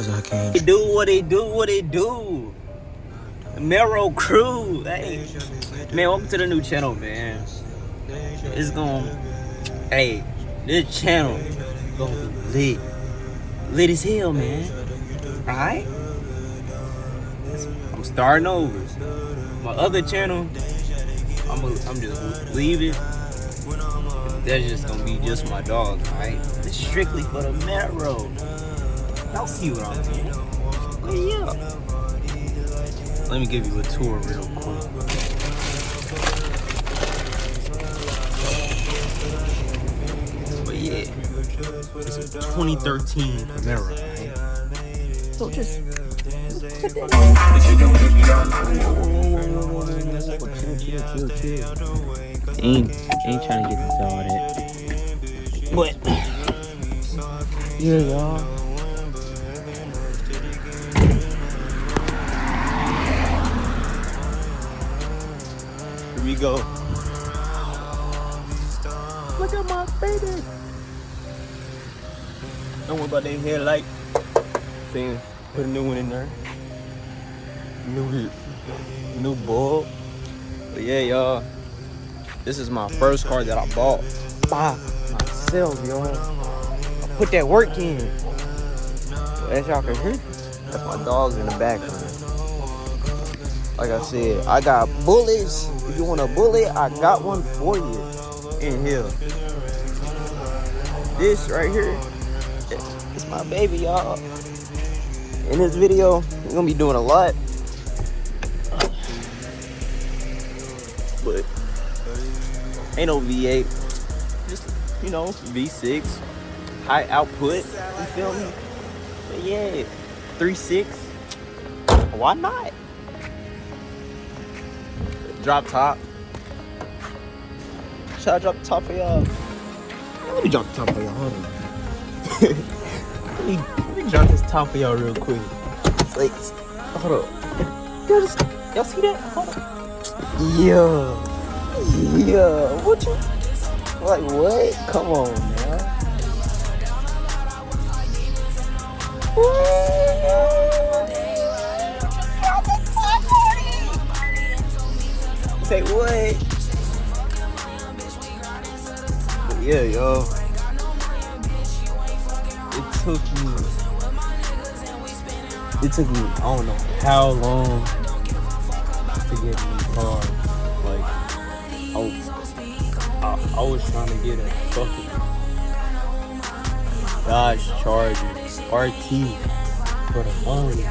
They do what they do. Mero Crew. Hey, man, welcome to the new channel, man. It's gonna, hey, this channel gonna be lit as hell, man. Alright? I'm starting over. My other channel, I'm just leaving. That's just gonna be just my dog, alright? It's strictly for the Mero. Y'all see what I'm saying? But yeah. Let me give you a tour real quick. But yeah, it's a 2013 Camaro, right? So just put that chill. Ain't trying to get into all that. But yeah, y'all. Here we go. Look at my baby. Don't worry about that headlight thing. Put a new one in there. New bulb. But yeah, y'all. This is my first car that I bought by myself, y'all. I put that work in. As y'all can hear, that's my dogs in the background. Like I said, I got bullets. If you want a bullet, I got one for you in here. This right here, it's my baby, y'all. In this video, we're gonna be doing a lot. But ain't no V8. Just, you know, V6. High output. You feel me? But yeah, 3.6. Why not? Drop top. Should I drop the top for y'all? Let me drop the top for y'all. Hold on. let me drop this top for y'all real quick. Like, hold up. Y'all see that? Hold on. Yeah. What you? Like what? Come on, man. Say what? But yeah, yo. It took me, I don't know how long to get in the car. Like, I was trying to get a fucking Dodge Charger RT for the money.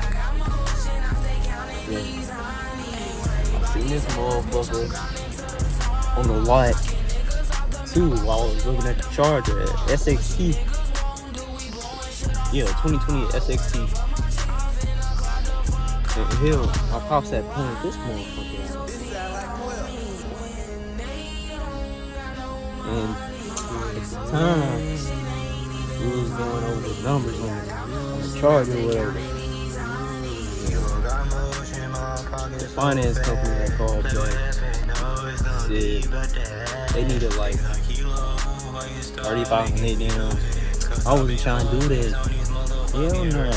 Yeah. Seen this motherfucker on the lot too while I was looking at the Charger at SXT. Yeah, 2020 SXT. And hell, my pops had painted this motherfucker out. And at the time, we was going over the numbers on the Charger or whatever. The finance company that called back said they needed like 3500 down. I wasn't trying to do that. Hell no.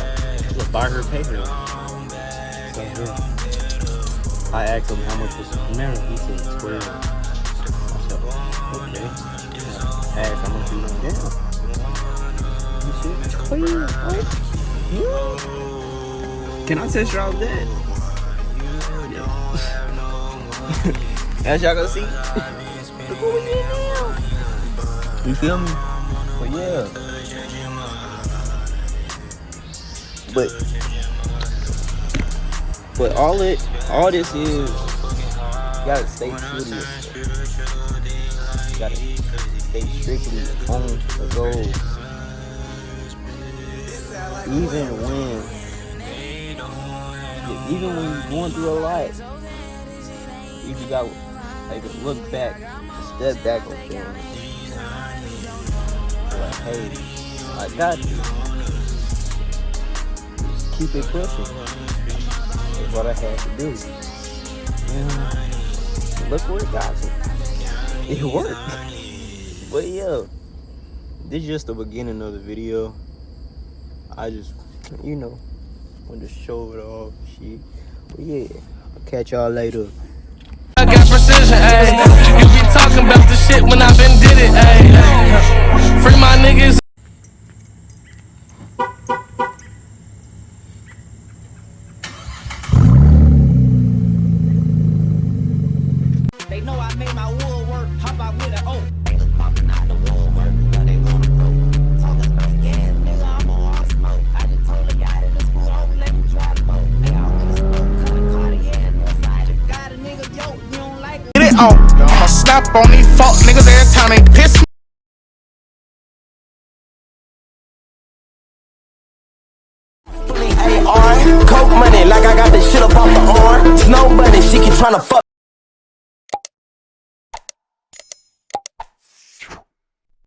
Just buy her, pay her. So yeah. I asked him how much was the Camaro. He said 12. I said, okay. I asked how much he went down. He said 12. What? Can I test y'all that? As y'all gonna see, look what we did now. You feel me? But yeah. But all this is, you gotta stay true to yourself. You gotta stay strictly on the goal. Even when you're going through a lot, you just gotta take a look back, step back on things. Like, hey, I got you. Keep it pushing. That's what I had to do. And look where it got me. It worked. But yeah, this is just the beginning of the video. I just You know, wanted to show it off, shit. But yeah, I'll catch y'all later. I got precision, ayy. You be talking about the shit when I been did it, ayy. Free my niggas. They know I made my wood work. Hop out with an O. Niggas popping out the woodwork, but they wanna broke. Talking about gas, nigga, I'm on all smoke. I just told a guy that the school don't let me try the boat. Nigga, I wanna smoke, cut a Cartier and no side. Got a nigga, yo, you don't like it. Get it on. I'ma snap on these fuck niggas every time they piss me.